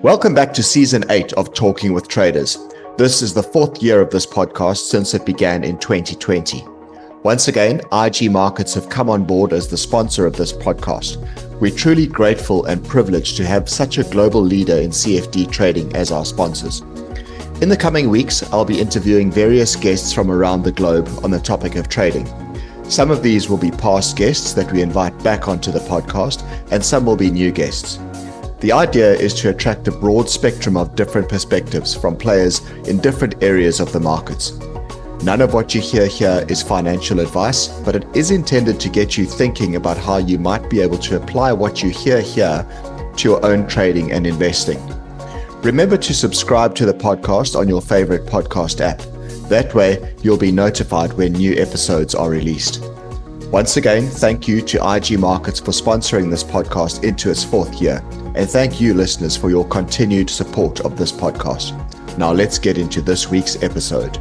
Welcome back to Season 8 of Talking with Traders. This is the fourth year of this podcast since it began in 2020. Once again, IG Markets have come on board as the sponsor of this podcast. We're truly grateful and privileged to have such a global leader in CFD trading as our sponsors. In the coming weeks, I'll be interviewing various guests from around the globe on the topic of trading. Some of these will be past guests that we invite back onto the podcast, and some will be new guests. The idea is to attract a broad spectrum of different perspectives from players in different areas of the markets. None of what you hear here is financial advice, but it is intended to get you thinking about how you might be able to apply what you hear here to your own trading and investing. Remember to subscribe to the podcast on your favorite podcast app. That way, you'll be notified when new episodes are released. Once again, thank you to IG Markets for sponsoring this podcast into its fourth year. And thank you, listeners, for your continued support of this podcast. Now let's get into this week's episode.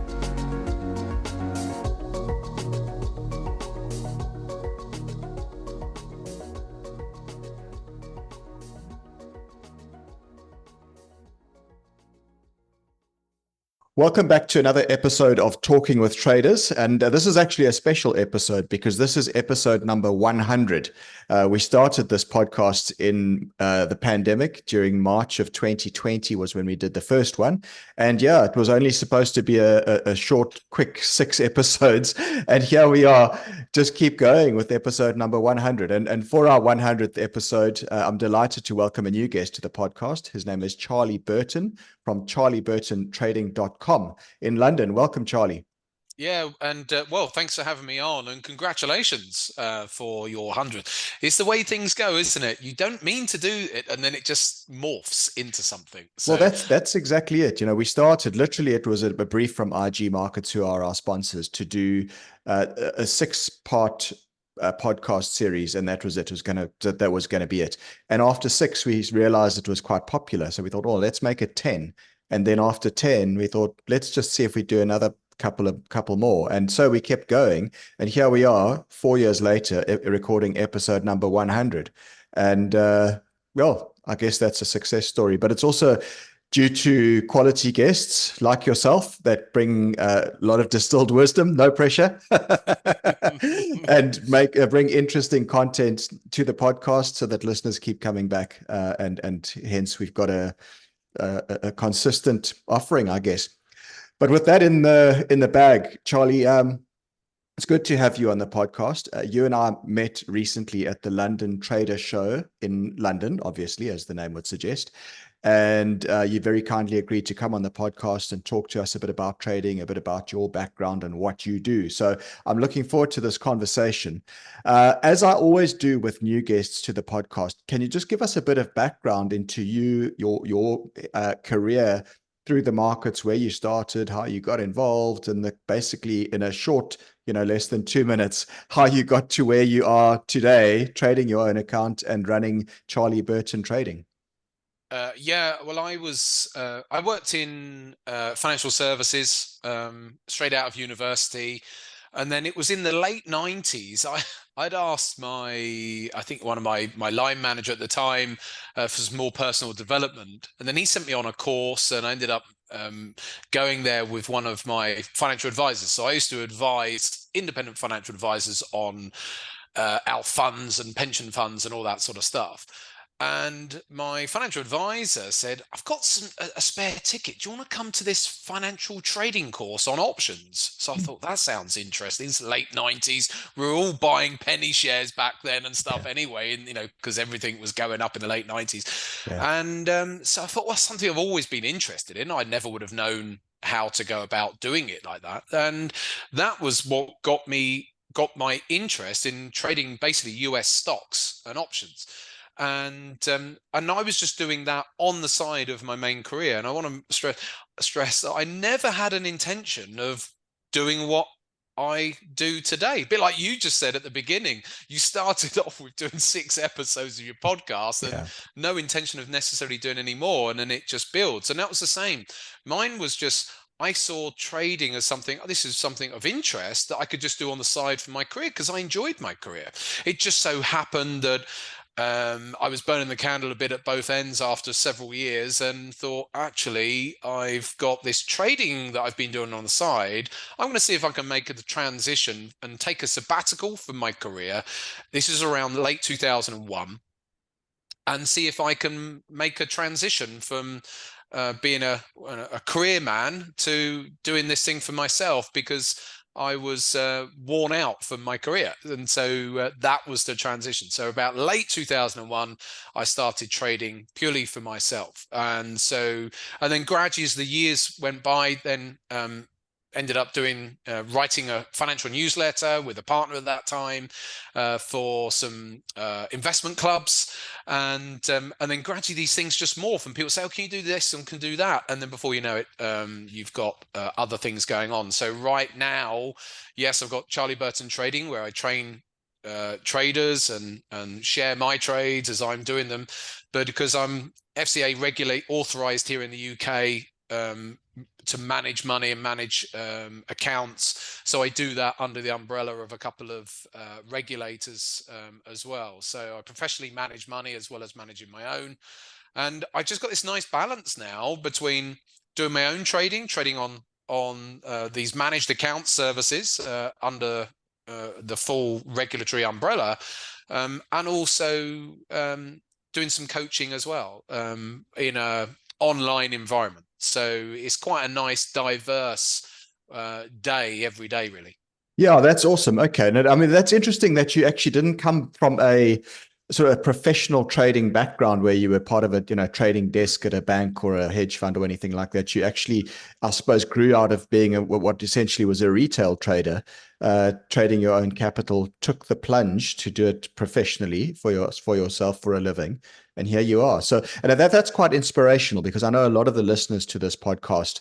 Welcome back to another episode of Talking with Traders. And this is actually a special episode because this is episode number 100. We started this podcast in the pandemic during March of 2020 was when we did the first one. And yeah, it was only supposed to be a short, quick 6 episodes. And here we are, just keep going with episode number 100. And for our 100th episode, I'm delighted to welcome a new guest to the podcast. His name is Charlie Burton from charlieburtontrading.com in London. Welcome, Charlie. Yeah, and well, thanks for having me on, and congratulations for your 100. It's the way things go, isn't it? You don't mean to do it, and then it just morphs into something. So, well, that's exactly it. You know, we started, literally, it was a brief from IG Markets, who are our sponsors, to do a 6-part podcast series, and that was it. That was going to be it. And after 6, we realized it was quite popular, so we thought, oh, let's make it 10. And then after 10, we thought, let's just see if we do another couple more. And so we kept going, and here we are 4 years later, recording episode number 100. And well, I guess that's a success story, but it's also due to quality guests like yourself that bring a lot of distilled wisdom, no pressure, and bring interesting content to the podcast so that listeners keep coming back. And hence we've got a consistent offering, I guess. But with that in the bag, Charlie, it's good to have you on the podcast. You and I met recently at the London Trader Show in London, obviously, as the name would suggest. And you very kindly agreed to come on the podcast and talk to us a bit about trading, a bit about your background and what you do. So I'm looking forward to this conversation. As I always do with new guests to the podcast, can you just give us a bit of background into your career through the markets, where you started, how you got involved, and basically in a short, less than 2 minutes, how you got to where you are today, trading your own account and running Charlie Burton Trading? Yeah, well, I worked in financial services straight out of university. And then it was in the late 90s, I'd asked I think one of my line manager at the time for some more personal development. And then he sent me on a course, and I ended up going there with one of my financial advisors. So I used to advise independent financial advisors on our funds and pension funds and all that sort of stuff. And my financial advisor said, I've got a spare ticket. Do you want to come to this financial trading course on options? So I thought, that sounds interesting. It's late 90s. We were all buying penny shares back then and stuff anyway, and because everything was going up in the late 90s. Yeah. And so I thought, well, something I've always been interested in. I never would have known how to go about doing it like that. And that was what got my interest in trading basically US stocks and options. And I was just doing that on the side of my main career. And I want to stress that I never had an intention of doing what I do today. A bit like you just said at the beginning, you started off with doing 6 episodes of your podcast and no intention of necessarily doing any more. And then it just builds. And that was the same. Mine was just, I saw trading as something, this is something of interest that I could just do on the side for my career because I enjoyed my career. It just so happened that I was burning the candle a bit at both ends after several years, and thought, actually, I've got this trading that I've been doing on the side. I'm going to see if I can make the transition and take a sabbatical from my career. This is around late 2001, and see if I can make a transition from being a career man to doing this thing for myself, because I was worn out from my career. And so that was the transition. So about late 2001, I started trading purely for myself. And then gradually, as the years went by, then ended up doing writing a financial newsletter with a partner at that time for some investment clubs, and then gradually these things just morph, and people say, "Oh, can you do this and can do that?" And then before you know it, you've got other things going on. So right now, yes, I've got Charlie Burton Trading, where I train traders and share my trades as I'm doing them, but because I'm FCA authorized here in the UK to manage money and manage accounts. So I do that under the umbrella of a couple of regulators as well. So I professionally manage money as well as managing my own. And I just got this nice balance now between doing my own trading on these managed account services under the full regulatory umbrella, and also doing some coaching as well in a online environment. So it's quite a nice, diverse day every day, really. Yeah, that's awesome. Okay. And I mean, that's interesting that you actually didn't come from a sort of a professional trading background where you were part of a, trading desk at a bank or a hedge fund or anything like that. You actually, I suppose, grew out of being what essentially was a retail trader, trading your own capital, took the plunge to do it professionally for yourself for a living. And here you are. So, and that's quite inspirational, because I know a lot of the listeners to this podcast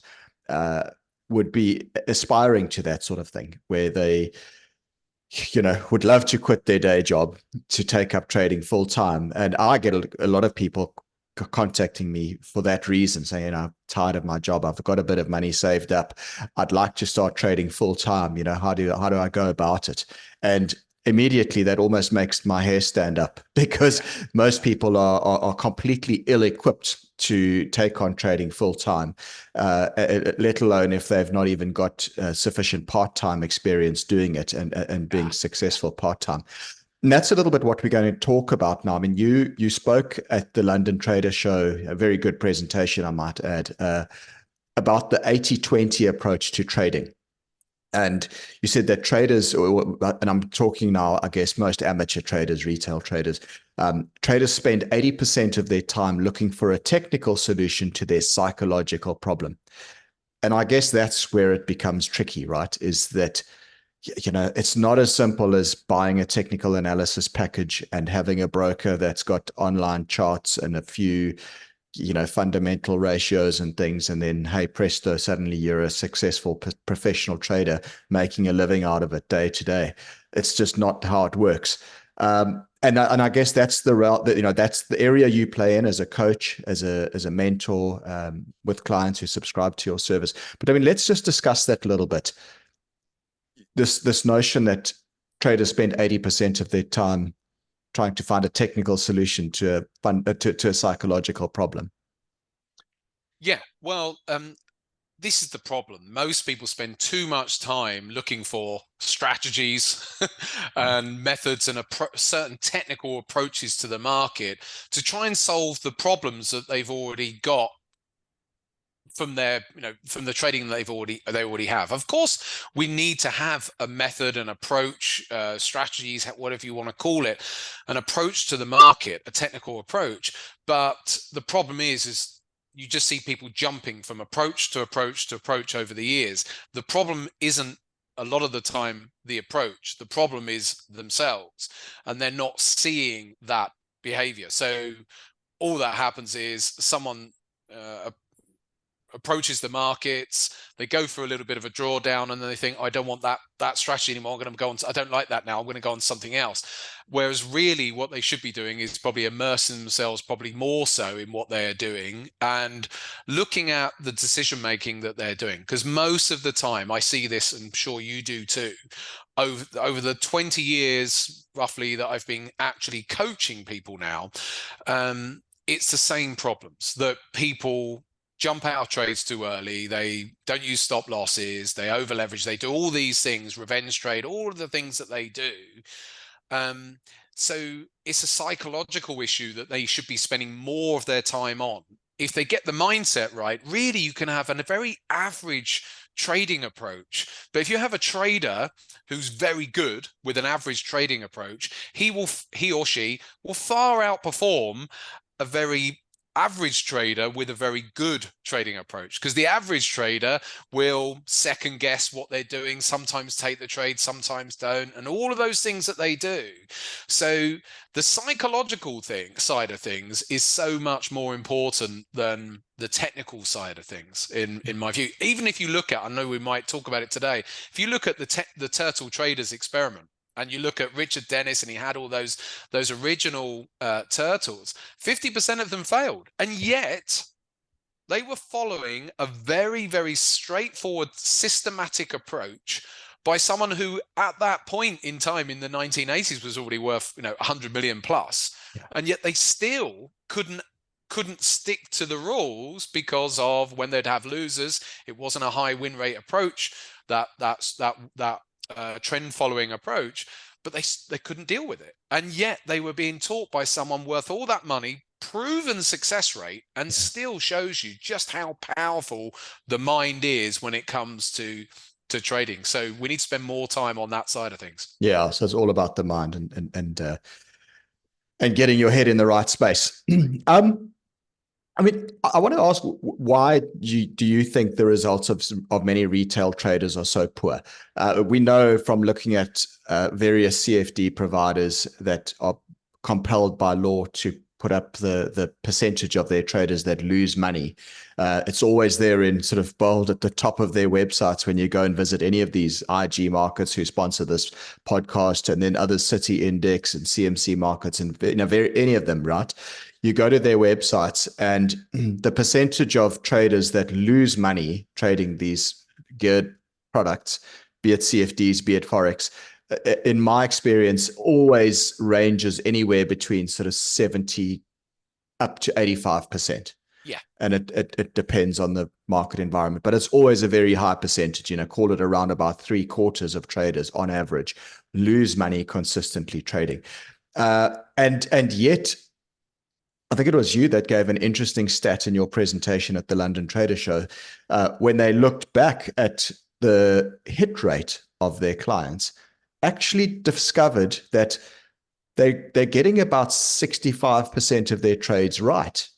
would be aspiring to that sort of thing, where they, would love to quit their day job to take up trading full time. And I get a lot of people contacting me for that reason, saying, I'm tired of my job. I've got a bit of money saved up. I'd like to start trading full time. How do I go about it? And immediately that almost makes my hair stand up, because most people are completely ill-equipped to take on trading full time, let alone if they've not even got sufficient part-time experience doing it and being successful part-time. And that's a little bit what we're going to talk about now. I mean, you spoke at the London Trader Show, a very good presentation, I might add, about the 80-20 approach to trading. And you said that traders, and I'm talking now, I guess, most amateur traders, retail traders, traders spend 80% of their time looking for a technical solution to their psychological problem. And I guess that's where it becomes tricky, right? Is that, it's not as simple as buying a technical analysis package and having a broker that's got online charts and a few fundamental ratios and things, and then, hey, presto, suddenly you're a successful professional trader making a living out of it day to day. It's just not how it works. And I guess that's the route that, that's the area you play in as a coach, as a mentor, with clients who subscribe to your service. But I mean, let's just discuss that a little bit. This notion that traders spend 80% of their time trying to find a technical solution to a psychological problem. Yeah, well, this is the problem. Most people spend too much time looking for strategies and methods and certain technical approaches to the market to try and solve the problems that they've already got from from the trading they already have. Of course, we need to have a method, an approach, strategies, whatever you want to call it, an approach to the market, a technical approach. But the problem is you just see people jumping from approach to approach to approach over the years. The problem isn't a lot of the time the approach. The problem is themselves, and they're not seeing that behavior. So all that happens is someone approaches the markets, they go through a little bit of a drawdown, and then they think, I don't want that strategy anymore. I'm going to go on. I don't like that now. I'm going to go on to something else. Whereas really what they should be doing is probably immersing themselves probably more so in what they're doing and looking at the decision making that they're doing. Because most of the time, I see this, and I'm sure you do too, over the 20 years roughly that I've been actually coaching people now, it's the same problems that people jump out of trades too early, they don't use stop losses, they over leverage, they do all these things, revenge trade, all of the things that they do. So it's a psychological issue that they should be spending more of their time on. If they get the mindset right, really you can have a very average trading approach. But if you have a trader who's very good with an average trading approach, he or she will far outperform a very average trader with a very good trading approach, because the average trader will second guess what they're doing, sometimes take the trade, sometimes don't, and all of those things that they do. So the psychological side of things is so much more important than the technical side of things, in my view. Even if you look at, I know we might talk about it today, if you look at the turtle traders experiment, and you look at Richard Dennis, and he had all those original turtles, 50% of them failed. And yet they were following a very, very straightforward, systematic approach by someone who at that point in time in the 1980s was already worth 100 million plus. Yeah. And yet they still couldn't stick to the rules, because of when they'd have losers, it wasn't a high win rate approach, that trend following approach, but they couldn't deal with it. And yet they were being taught by someone worth all that money, proven success rate, and still shows you just how powerful the mind is when it comes to trading. So we need to spend more time on that side of things. Yeah. So it's all about the mind and getting your head in the right space. I mean, I want to ask, why do you think the results of many retail traders are so poor? We know from looking at various CFD providers that are compelled by law to put up the percentage of their traders that lose money. It's always there in sort of bold at the top of their websites when you go and visit any of these IG markets who sponsor this podcast, and then other City Index and CMC markets, and any of them, right? You go to their websites, and the percentage of traders that lose money trading these geared products, be it CFDs, be it Forex, in my experience, always ranges anywhere between sort of 70 up to 85%. Yeah. And it depends on the market environment, but it's always a very high percentage, call it around about 3/4 of traders on average lose money consistently trading. And yet, I think it was you that gave an interesting stat in your presentation at the London Trader Show, when they looked back at the hit rate of their clients, actually discovered that they're getting about 65% of their trades right,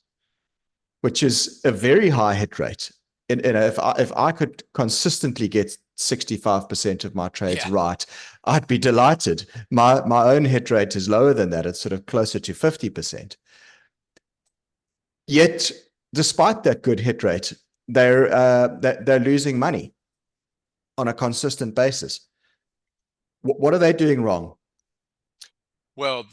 which is a very high hit rate. And if I could consistently get 65% of my trades right, I'd be delighted. My own hit rate is lower than that. It's sort of closer to 50%. Yet, despite that good hit rate, they're losing money on a consistent basis. What are they doing wrong? Well,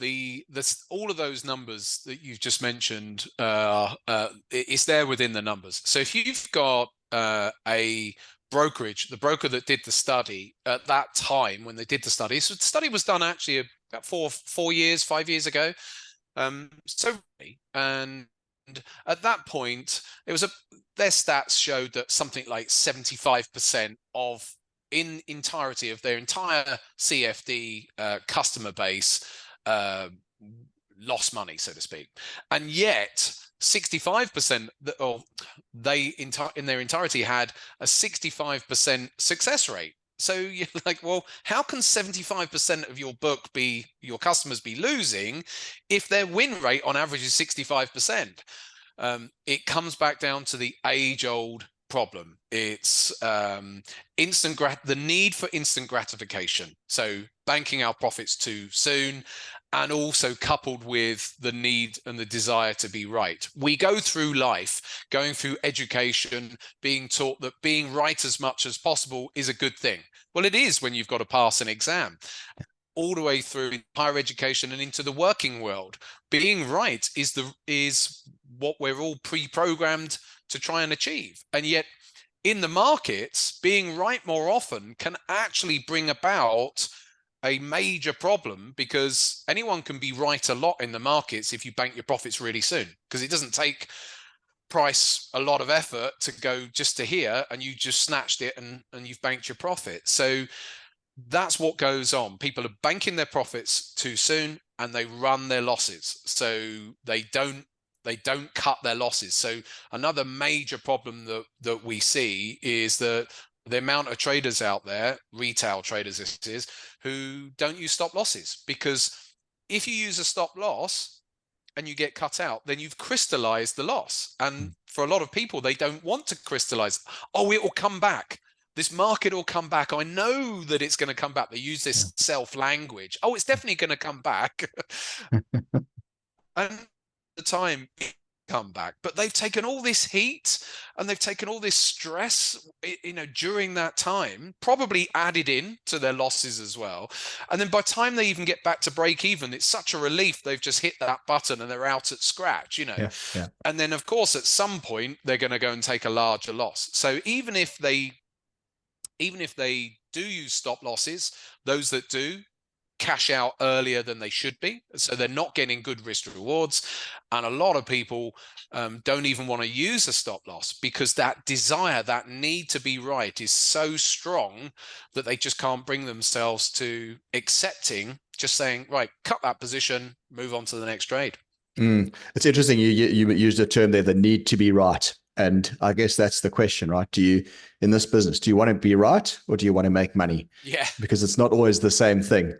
all of those numbers that you've just mentioned, it's there within the numbers. So if you've got a brokerage, the broker that did the study at that time when they did the study, so the study was done actually about 5 years ago. And at that point, their stats showed that something like 75% of in entirety of their entire CFD customer base lost money, so to speak. And yet 65% in their entirety had a 65% success rate. So you're like, well, how can 75% of your book your customers be losing if their win rate on average is 65%? It comes back down to the age-old problem. It's the need for instant gratification. So banking our profits too soon and also coupled with the need and the desire to be right. We go through life, going through education, being taught that being right as much as possible is a good thing. Well, it is when you've got to pass an exam. All the way through higher education and into the working world, being right is what we're all pre-programmed to try and achieve. And yet in the markets, being right more often can actually bring about a major problem, because anyone can be right a lot in the markets if you bank your profits really soon, because it doesn't take price a lot of effort to go just to here and you just snatched it and you've banked your profit. So that's what goes on. People are banking their profits too soon and they run their losses. So they don't cut their losses. So another major problem that we see is that the amount of traders out there, retail traders this is, who don't use stop losses. Because if you use a stop loss and you get cut out, then you've crystallized the loss. And for a lot of people, they don't want to crystallize. Oh, it will come back. This market will come back. I know that it's going to come back. They use this self-language. Oh, it's definitely going to come back. And the time come back, but they've taken all this heat and they've taken all this stress, during that time, probably added in to their losses as well. And then by the time they even get back to break even, it's such a relief. They've just hit that button and they're out at scratch, Yeah. And then of course, at some point, they're going to go and take a larger loss. So even if they do use stop losses, those that do cash out earlier than they should be. So they're not getting good risk rewards. And a lot of people don't even want to use a stop loss, because that desire, that need to be right is so strong that they just can't bring themselves to accepting, just saying, right, cut that position, move on to the next trade. It's interesting. You used a term there, the need to be right. And I guess that's the question, right? In this business, do you want to be right or do you want to make money? Yeah. Because it's not always the same thing.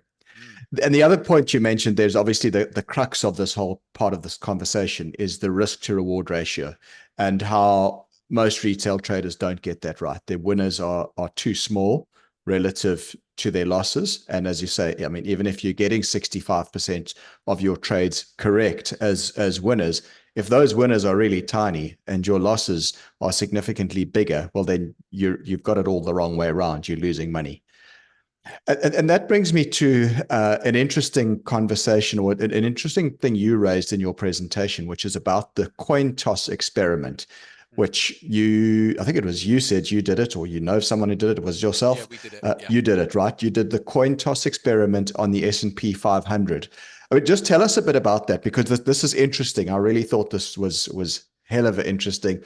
And the other point you mentioned, there's obviously the crux of this whole part of this conversation is the risk to reward ratio, and how most retail traders don't get that right. Their winners are too small relative to their losses. And as you say, I mean, even if you're getting 65% of your trades correct as winners, if those winners are really tiny and your losses are significantly bigger, well, then you've got it all the wrong way around. You're losing money. And that brings me to an interesting conversation, or an interesting thing you raised in your presentation, which is about the coin toss experiment, which I think it was you said you did it, or someone who did it. It was yourself. Yeah, we did it. Yeah. You did it, right? You did the coin toss experiment on the S&P 500. I mean, just tell us a bit about that, because this is interesting. I really thought this was hell of a interesting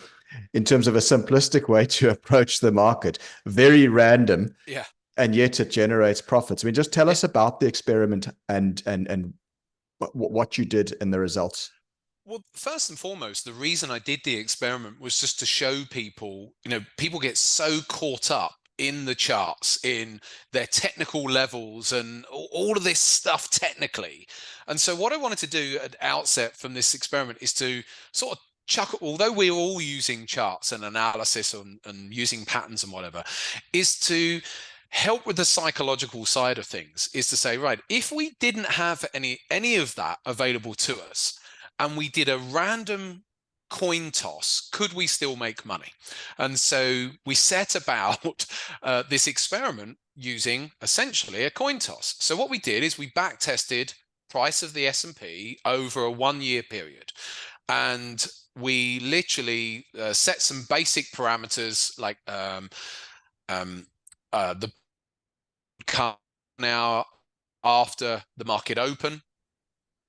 in terms of a simplistic way to approach the market. Very random. Yeah. And yet it generates profits. I mean, just tell us about the experiment and what you did and the results. Well, first and foremost, the reason I did the experiment was just to show people, people get so caught up in the charts, in their technical levels and all of this stuff technically. And so what I wanted to do at the outset from this experiment is to sort of although we're all using charts and analysis and using patterns and whatever, is to help with the psychological side of things, is to say, right, if we didn't have any of that available to us and we did a random coin toss, could we still make money? And so we set about this experiment using essentially a coin toss. So what we did is we back tested price of the S&P over a 1-year period. And we literally set some basic parameters like the cut now after the market open,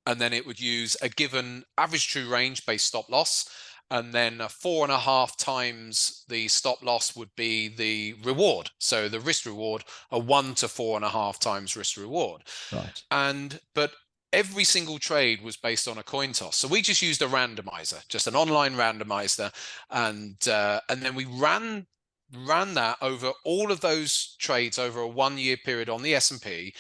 and then it would use a given average true range based stop loss, and then 4.5 times the stop loss would be the reward. So the risk reward, a 1 to 4.5 times risk reward. Right. But every single trade was based on a coin toss. So we just used a randomizer, just an online randomizer, and then we ran that over all of those trades over a 1-year period on the S&P,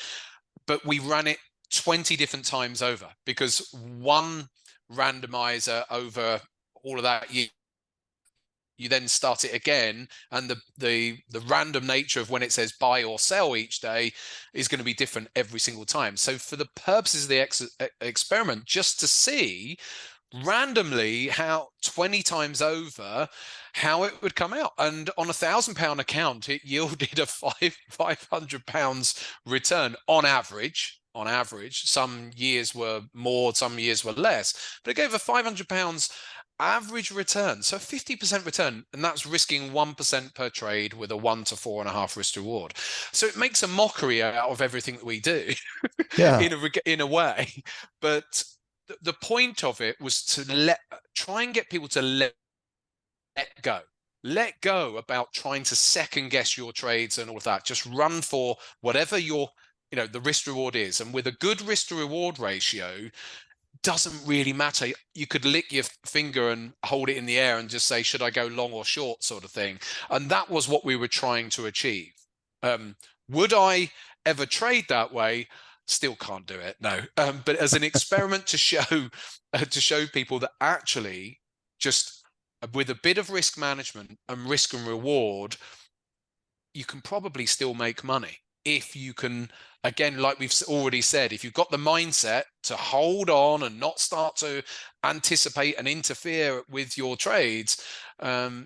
but we ran it 20 different times over, because one randomizer over all of that year you then start it again, and the random nature of when it says buy or sell each day is going to be different every single time. So for the purposes of the experiment, just to see randomly how 20 times over how it would come out, and on £1,000 account it yielded a £500 return on average. Some years were more, some years were less, but it gave a £500 average return, so 50% return, and that's risking 1% per trade with a 1 to 4.5 risk reward. So it makes a mockery out of everything that we do. Yeah. in a way, but the point of it was to try and get people to let go about trying to second guess your trades and all of that. Just run for whatever your, the risk reward is. And with a good risk to reward ratio, doesn't really matter. You could lick your finger and hold it in the air and just say, should I go long or short, sort of thing. And that was what we were trying to achieve. Would I ever trade that way? Still can't do it, no. But as an experiment to show people that actually, just with a bit of risk management and risk and reward, you can probably still make money if you can, again, like we've already said, if you've got the mindset to hold on and not start to anticipate and interfere with your trades,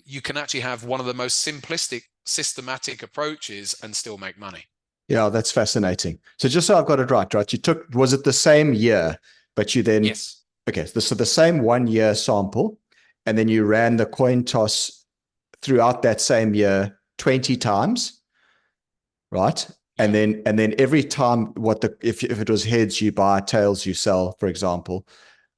you can actually have one of the most simplistic, systematic approaches and still make money. Yeah, that's fascinating. So just so I've got it right? You was it the same year, but you then, yes. Okay, so the same 1 year sample, and then you ran the coin toss throughout that same year 20 times, right? And then every time, if it was heads, you buy, tails, you sell, for example.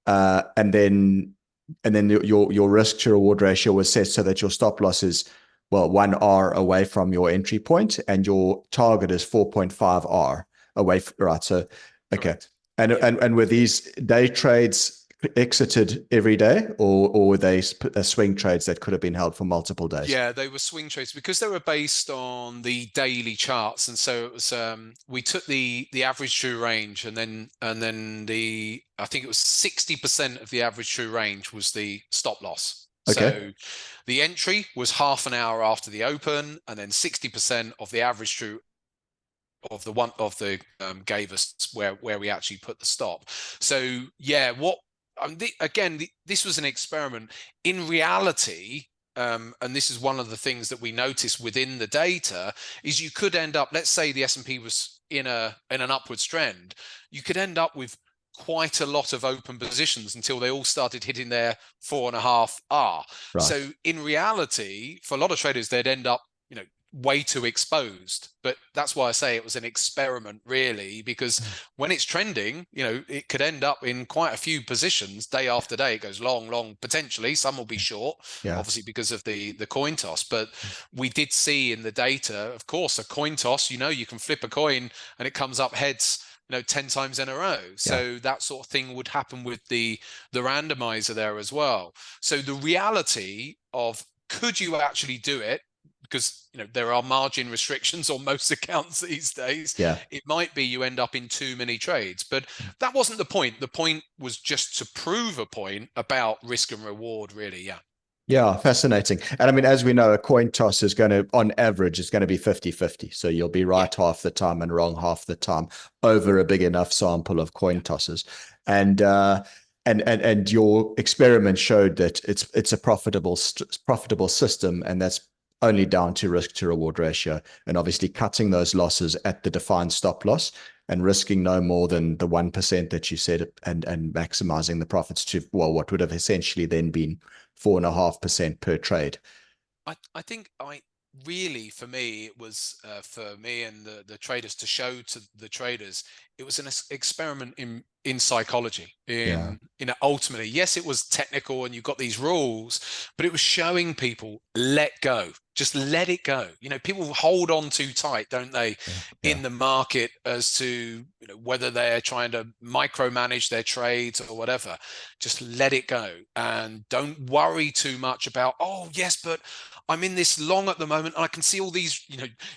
And then your risk to reward ratio was set so that your stop loss is, 1 R away from your entry point, and your target is 4.5 R away, right? So, okay. And were these day trades exited every day, or were they swing trades that could have been held for multiple days? Yeah, they were swing trades because they were based on the daily charts, and so it was. We took the average true range, and then I think it was 60% of the average true range was the stop loss. Okay. So the entry was half an hour after the open, and then 60% of the average true of the gave us where we actually put the stop. So yeah, this was an experiment. In reality, and this is one of the things that we noticed within the data, is you could end up, let's say the S&P was in an upwards trend, you could end up with quite a lot of open positions until they all started hitting their 4.5 R. Right. So in reality, for a lot of traders, they'd end up, way too exposed. But that's why I say it was an experiment, really, because when it's trending, it could end up in quite a few positions day after day. It goes long, potentially. Some will be short, obviously, because of the coin toss. But we did see in the data, of course, a coin toss, you can flip a coin and it comes up heads 10 times in a row. So that sort of thing would happen with the randomizer there as well. So the reality of, could you actually do it? Because there are margin restrictions on most accounts these days. Yeah. It might be you end up in too many trades, but that wasn't the point. The point was just to prove a point about risk and reward, really. Yeah, fascinating. And I mean, as we know, a coin toss is going to, on average, it's going to be 50-50. So you'll be right half the time and wrong half the time over a big enough sample of coin tosses. And your experiment showed that it's a profitable system, and that's only down to risk to reward ratio, and obviously cutting those losses at the defined stop loss and risking no more than the 1% that you said, and maximizing the profits to, what would have essentially then been 4.5% per trade. I think really, for me, it was for me and the traders to show to the traders, it was an experiment in psychology. Ultimately, yes, it was technical and you've got these rules, but it was showing people, let go. just let it go. People hold on too tight, don't they, Yeah. in the market as to whether they're trying to micromanage their trades or whatever. Just let it go and don't worry too much about, oh yes, but I'm in this long at the moment and I can see all these,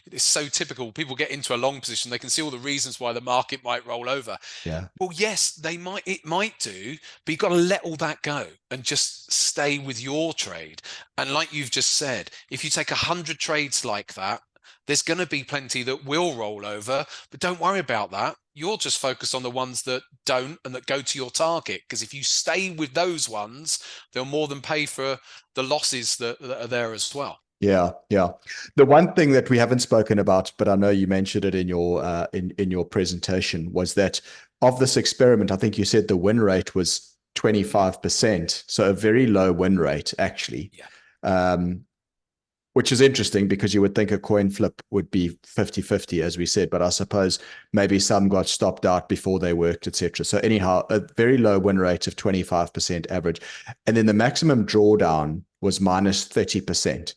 it's so typical. People get into a long position, they can see all the reasons why the market might roll over. Yeah. Well, yes, it might do, but you've got to let all that go and just stay with your trade. And like you've just said, if you take 100 trades like that, there's going to be plenty that will roll over, but don't worry about that. You're just focused on the ones that don't and that go to your target. Because if you stay with those ones, they'll more than pay for the losses that are there as well. Yeah, yeah. The one thing that we haven't spoken about, but I know you mentioned it in your in your presentation, was that of this experiment, I think you said the win rate was 25%, so a very low win rate actually. Yeah. Which is interesting because you would think a coin flip would be 50-50, as we said, but I suppose maybe some got stopped out before they worked, etc. So anyhow, a very low win rate of 25% average. And then the maximum drawdown was minus 30%.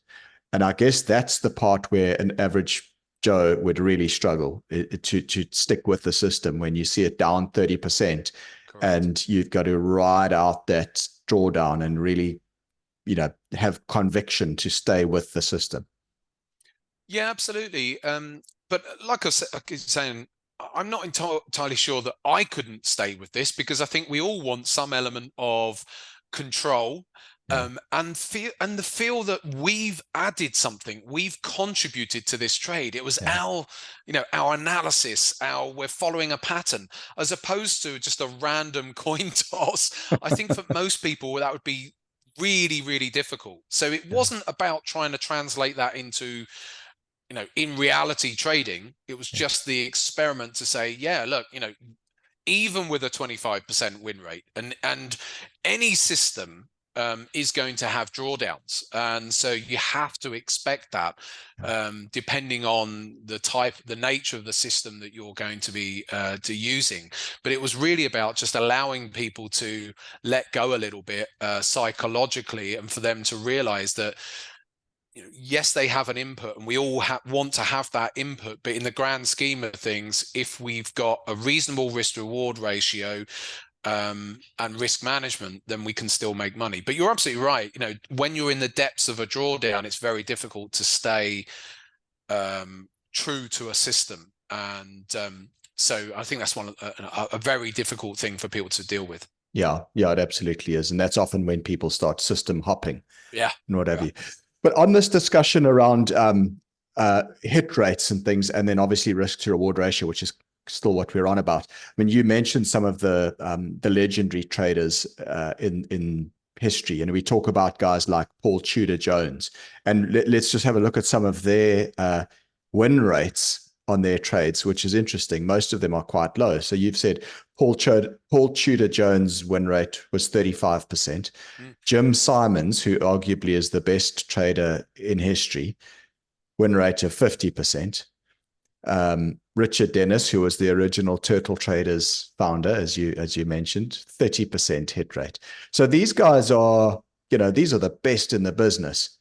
And I guess that's the part where an average Joe would really struggle to stick with the system when you see it down 30%. Correct. And you've got to ride out that drawdown and really have conviction to stay with the system. Yeah, absolutely. But like I was saying, I'm not entirely sure that I couldn't stay with this, because I think we all want some element of control, and the feel that we've added something, we've contributed to this trade. It was our analysis, we're following a pattern, as opposed to just a random coin toss. I think for most people that would be really, really difficult. So it wasn't about trying to translate that into, in reality trading. It was just the experiment to say, yeah, look, even with a 25% win rate, and any system is going to have drawdowns, and so you have to expect that, depending on the nature of the system that you're going to be using. But it was really about just allowing people to let go a little bit psychologically, and for them to realize that yes, they have an input, and we all want to have that input, but in the grand scheme of things, if we've got a reasonable risk to reward ratio and risk management, then we can still make money. But you're absolutely right. When you're in the depths of a drawdown, it's very difficult to stay true to a system, and so I think that's a very difficult thing for people to deal with. Yeah, it absolutely is, and that's often when people start system hopping. Yeah, and what have you. But on this discussion around hit rates and things, and then obviously risk to reward ratio, which is still what we're on about. I mean, you mentioned some of the legendary traders in history, and we talk about guys like Paul Tudor Jones, and let's just have a look at some of their win rates on their trades, which is interesting. Most of them are quite low. So you've said Paul Tudor Jones' win rate was 35%. Jim Simons, who arguably is the best trader in history, win rate of 50%. Richard Dennis, who was the original Turtle Traders founder, as you mentioned, 30% hit rate. So these guys are, these are the best in the business.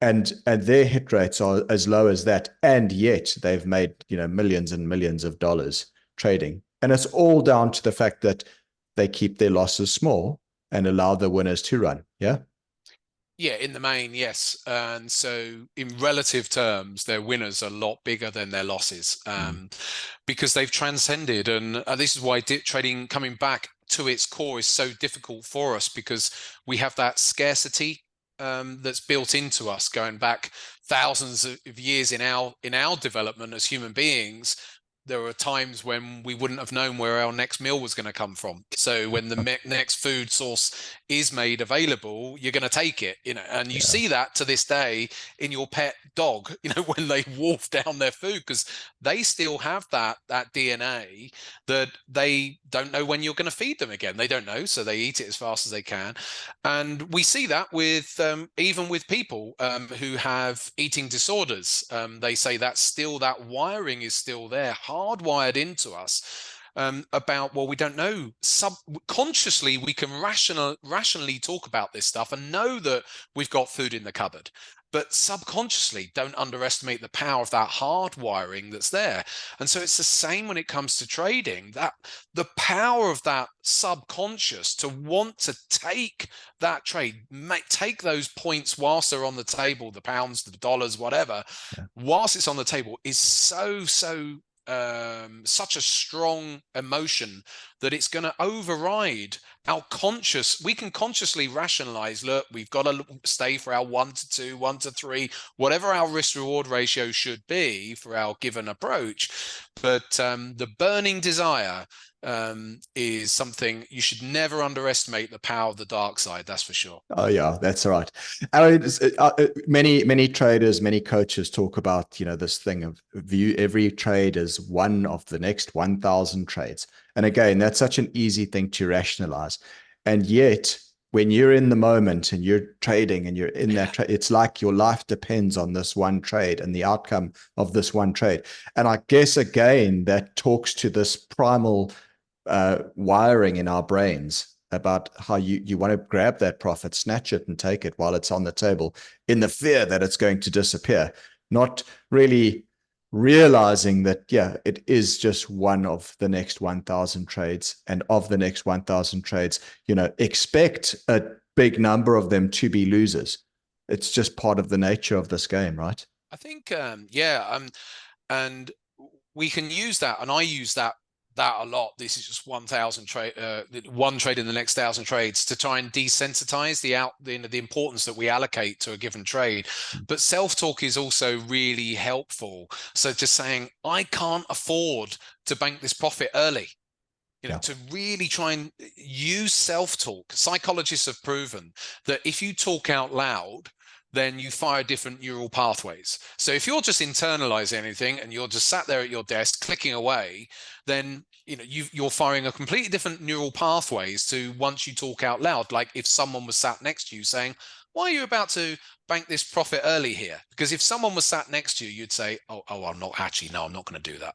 And their hit rates are as low as that, and yet they've made millions and millions of dollars trading. And it's all down to the fact that they keep their losses small and allow the winners to run. Yeah. Yeah, in the main, yes. And so in relative terms, their winners are a lot bigger than their losses, because they've transcended. And this is why dip trading coming back to its core is so difficult for us, because we have that scarcity that's built into us going back thousands of years in our development as human beings. There were times when we wouldn't have known where our next meal was going to come from. So when the next food source is made available, you're going to take it, and you see that to this day in your pet dog, when they wolf down their food, because they still have that DNA that they don't know when you're going to feed them again. They don't know, so they eat it as fast as they can. And we see that with even with people who have eating disorders. They say that wiring is still there, hardwired into us. about, well, we don't know. Subconsciously, we can rationally talk about this stuff and know that we've got food in the cupboard. But subconsciously, don't underestimate the power of that hardwiring that's there. And so it's the same when it comes to trading, that the power of that subconscious to want to take that trade, take those points whilst they're on the table, the pounds, the dollars, whatever, whilst it's on the table is such a strong emotion that it's going to override our conscious. We can consciously rationalize, look, we've got to stay for our 1 to 2, 1 to 3, whatever our risk reward ratio should be for our given approach. But the burning desire is something you should never underestimate, the power of the dark side. That's for sure. Oh yeah, that's right. I mean, many traders, many coaches talk about, this thing of view every trade as one of the next 1,000 trades. And again, that's such an easy thing to rationalize. And yet, when you're in the moment and you're trading and you're in that trade, it's like your life depends on this one trade and the outcome of this one trade. And I guess, again, that talks to this primal wiring in our brains about how you want to grab that profit, snatch it and take it while it's on the table in the fear that it's going to disappear, not really realizing that, it is just one of the next 1,000 trades. And of the next 1,000 trades, expect a big number of them to be losers. It's just part of the nature of this game, right? I think, and we can use that, and I use that a lot. This is just 1,000 trade, one trade in the next 1,000 trades, to try and desensitize the importance that we allocate to a given trade. But self-talk is also really helpful. So just saying, I can't afford to bank this profit early. To really try and use self-talk. Psychologists have proven that if you talk out loud, then you fire different neural pathways. So if you're just internalizing anything and you're just sat there at your desk clicking away, then you're firing a completely different neural pathways to once you talk out loud. Like if someone was sat next to you saying, why are you about to bank this profit early here? Because if someone was sat next to you, you'd say, I'm not going to do that.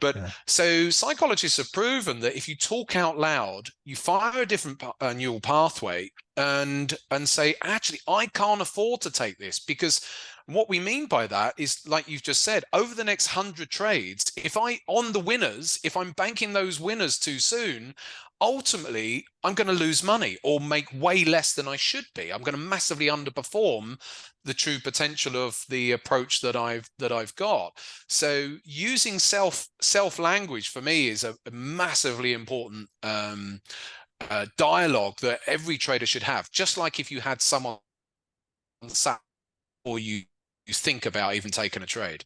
But so psychologists have proven that if you talk out loud, you fire a different neural pathway and say, actually, I can't afford to take this. Because what we mean by that is, like you've just said, over the next 100 trades, if I'm banking those winners too soon, ultimately I'm going to lose money or make way less than I should be. I'm going to massively underperform the true potential of the approach that I've got. So using self language for me is a massively important dialogue that every trader should have. Just like if you had someone sat or you think about even taking a trade.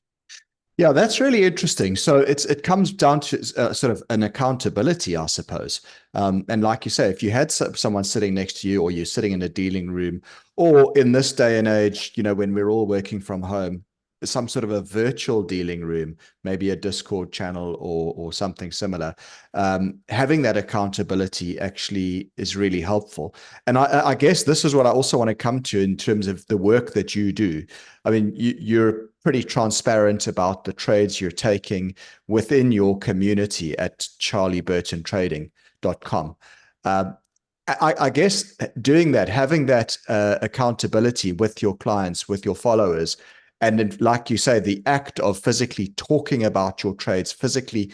Yeah, that's really interesting. So it comes down to sort of an accountability, I suppose. And like you say, if you had someone sitting next to you, or you're sitting in a dealing room, or in this day and age, when we're all working from home, some sort of a virtual dealing room, maybe a Discord channel or something similar, having that accountability actually is really helpful. And I guess this is what I also want to come to in terms of the work that you do. I mean, you're pretty transparent about the trades you're taking within your community at charlieburtontrading.com. I guess doing that, having that accountability with your clients, with your followers, and then, like you say, the act of physically talking about your trades, physically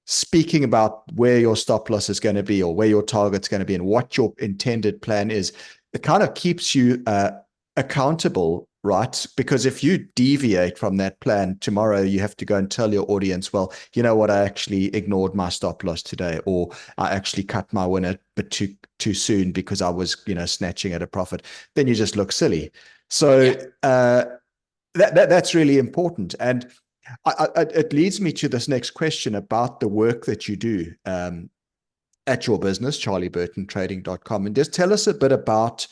speaking about where your stop loss is going to be or where your target's going to be and what your intended plan is, it kind of keeps you accountable, right? Because if you deviate from that plan tomorrow, you have to go and tell your audience, well, you know what, I actually ignored my stop loss today, or I actually cut my winner but too soon because I was, snatching at a profit. Then you just look silly. So that's really important. And it leads me to this next question about the work that you do at your business, charlieburtontrading.com. And just tell us a bit about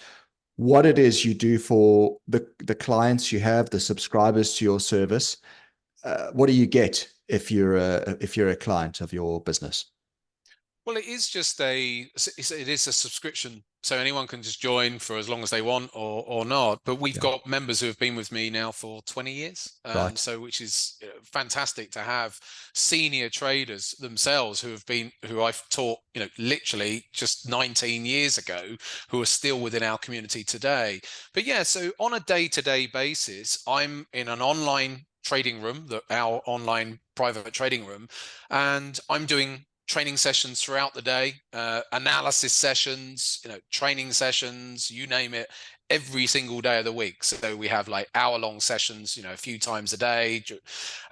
what it is you do for the clients you have, the subscribers to your service. What do you get if you're a client of your business? Well, it is just it is a subscription so anyone can just join for as long as they want or not. But we've Yeah. got members who have been with me now for 20 years. Right. So which is fantastic to have senior traders themselves who I've taught, literally just 19 years ago, who are still within our community today. But yeah, so on a day-to-day basis, I'm in an online trading room, our online private trading room, and I'm doing training sessions throughout the day, analysis sessions, training sessions, you name it, every single day of the week. So we have like hour-long sessions, a few times a day,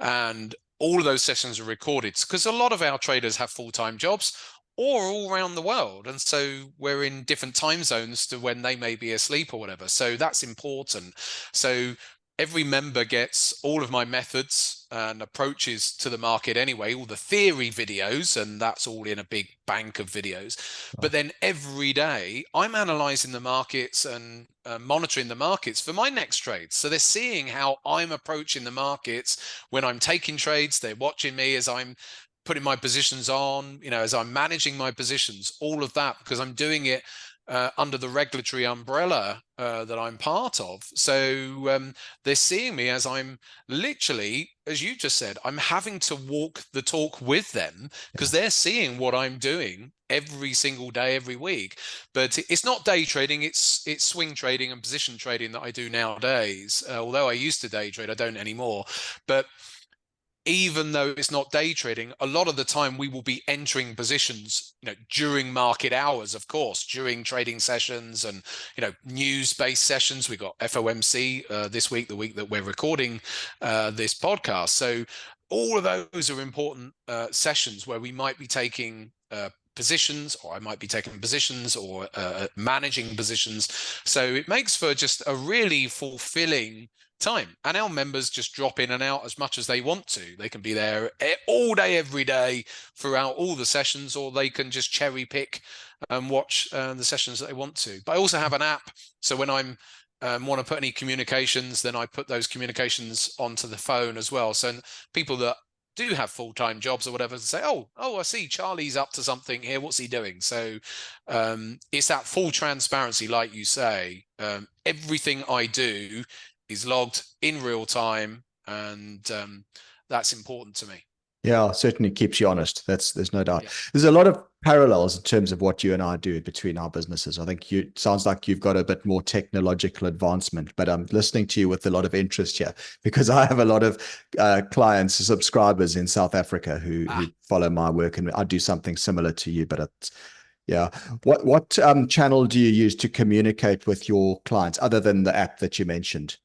and all of those sessions are recorded because a lot of our traders have full-time jobs or all around the world, and so we're in different time zones to when they may be asleep or whatever. So that's important. So every member gets all of my methods and approaches to the market anyway, all the theory videos, and that's all in a big bank of videos. But then every day I'm analyzing the markets and monitoring the markets for my next trades. So they're seeing how I'm approaching the markets when I'm taking trades. They're watching me as I'm putting my positions on, as I'm managing my positions, all of that, because I'm doing it under the regulatory umbrella that I'm part of. So they're seeing me as I'm literally, as you just said, I'm having to walk the talk with them because they're seeing what I'm doing every single day, every week. But it's not day trading, it's swing trading and position trading that I do nowadays. Although I used to day trade, I don't anymore. But even though it's not day trading, a lot of the time we will be entering positions, during market hours, of course, during trading sessions and, news-based sessions. We got FOMC this week, the week that we're recording this podcast. So all of those are important sessions where we might be taking positions, or I might be taking positions or managing positions. So it makes for just a really fulfilling time, and our members just drop in and out as much as they want to. They can be there all day, every day, throughout all the sessions, or they can just cherry pick and watch the sessions that they want to. But I also have an app, so when I'm want to put any communications, then I put those communications onto the phone as well. So people that do have full-time jobs or whatever say, oh, I see Charlie's up to something here, what's he doing? So it's that full transparency, like you say. Everything I do is logged in real time, and that's important to me. Yeah, certainly keeps you honest. There's no doubt. Yeah. There's a lot of parallels in terms of what you and I do between our businesses. I think sounds like you've got a bit more technological advancement, but I'm listening to you with a lot of interest here because I have a lot of clients, subscribers in South Africa who follow my work, and I do something similar to you, but it's, yeah. What channel do you use to communicate with your clients other than the app that you mentioned?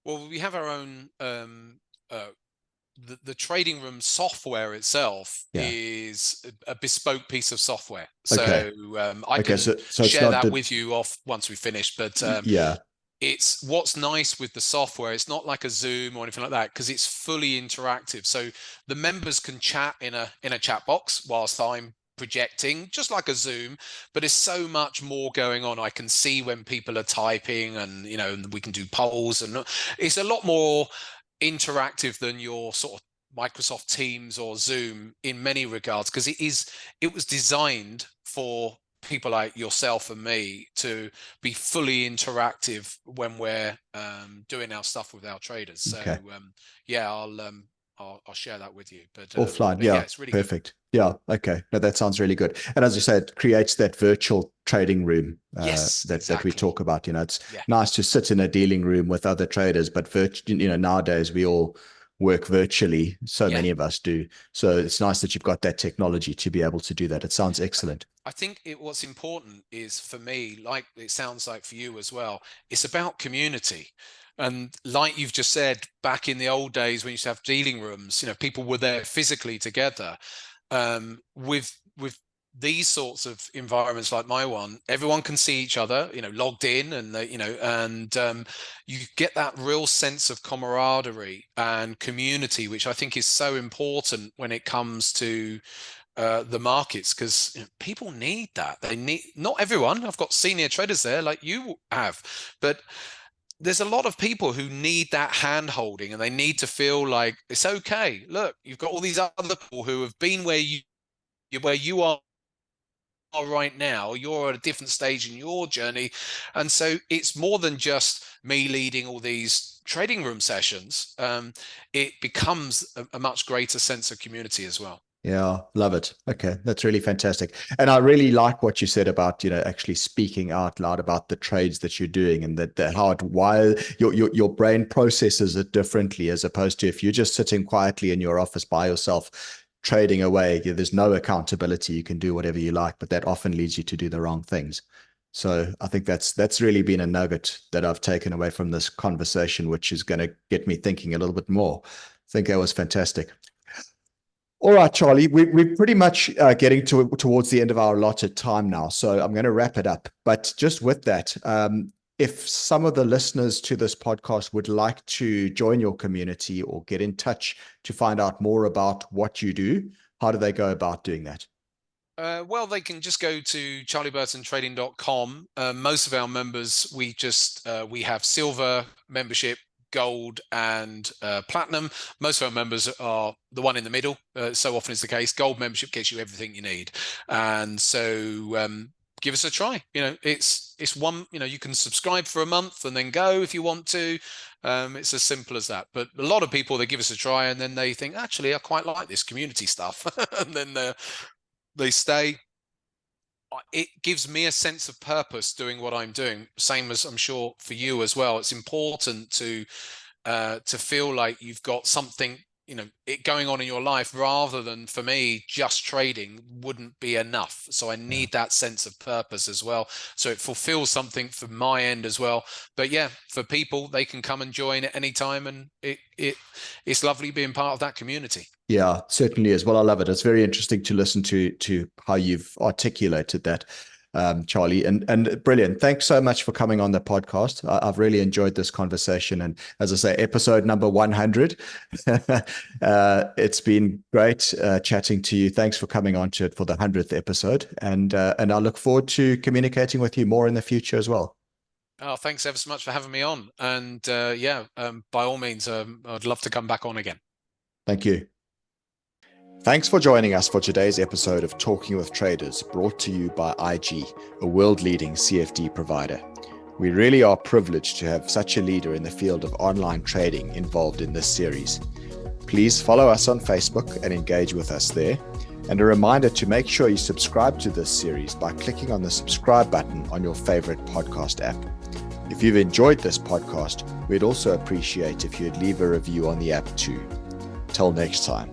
Well, we have our own the trading room software itself is a bespoke piece of software. So I can share that with you off once we finish. But it's what's nice with the software. It's not like a Zoom or anything like that because it's fully interactive. So the members can chat in a chat box whilst I'm projecting, just like a Zoom, but there's so much more going on. I can see when people are typing, and we can do polls, and it's a lot more interactive than your sort of Microsoft Teams or Zoom in many regards, because it was designed for people like yourself and me to be fully interactive when we're doing our stuff with our traders. So I'll share that with you. But offline, it's really perfect. Good. Yeah, okay. No, that sounds really good. And as you said, it creates that virtual trading room that we talk about. It's nice to sit in a dealing room with other traders, but nowadays we all work virtually. So many of us do. So it's nice that you've got that technology to be able to do that. It sounds excellent. I think what's important is, for me, like it sounds like for you as well, it's about community. And like you've just said, back in the old days when you used to have dealing rooms, people were there physically together. With these sorts of environments like my one, everyone can see each other, logged in, and you get that real sense of camaraderie and community, which I think is so important when it comes to the markets, because people need that. They need, not everyone. I've got senior traders there like you have, but there's a lot of people who need that hand holding, and they need to feel like it's okay. Look, you've got all these other people who have been where you are are right now, you're at a different stage in your journey. And so it's more than just me leading all these trading room sessions. It becomes a much greater sense of community as well. Yeah, love it. Okay, that's really fantastic. And I really like what you said about, actually speaking out loud about the trades that you're doing, and that how it, while your brain processes it differently, as opposed to if you're just sitting quietly in your office by yourself trading away, there's no accountability. You can do whatever you like, but that often leads you to do the wrong things. So I think that's really been a nugget that I've taken away from this conversation, which is going to get me thinking a little bit more. I think that was fantastic. All right, Charlie, we're pretty much getting towards the end of our allotted time now, so I'm going to wrap it up. But just with that, if some of the listeners to this podcast would like to join your community or get in touch to find out more about what you do, how do they go about doing that? Well, they can just go to charlieburtontrading.com. Most of our members, we have silver membership, gold, and platinum. Most of our members are the one in the middle. So often is the case. Gold membership gets you everything you need, and so give us a try. It's one. You can subscribe for a month and then go if you want to. It's as simple as that. But a lot of people, they give us a try and then they think, actually, I quite like this community stuff, and then they stay. It gives me a sense of purpose doing what I'm doing. Same as I'm sure for you as well. It's important to feel like you've got something, it going on in your life, rather than, for me, just trading wouldn't be enough. So I need that sense of purpose as well. So it fulfills something from my end as well. But yeah, for people, they can come and join at any time, and it's lovely being part of that community. Yeah, certainly is. Well, I love it. It's very interesting to listen to how you've articulated that, Charlie, and brilliant. Thanks so much for coming on the podcast. I've really enjoyed this conversation. And as I say, episode number 100. It's been great chatting to you. Thanks for coming on to it for the 100th episode. And I look forward to communicating with you more in the future as well. Oh, thanks ever so much for having me on. And by all means, I'd love to come back on again. Thank you. Thanks for joining us for today's episode of Talking with Traders, brought to you by IG, a world-leading CFD provider. We really are privileged to have such a leader in the field of online trading involved in this series. Please follow us on Facebook and engage with us there. And a reminder to make sure you subscribe to this series by clicking on the subscribe button on your favorite podcast app. If you've enjoyed this podcast, we'd also appreciate if you'd leave a review on the app too. Till next time.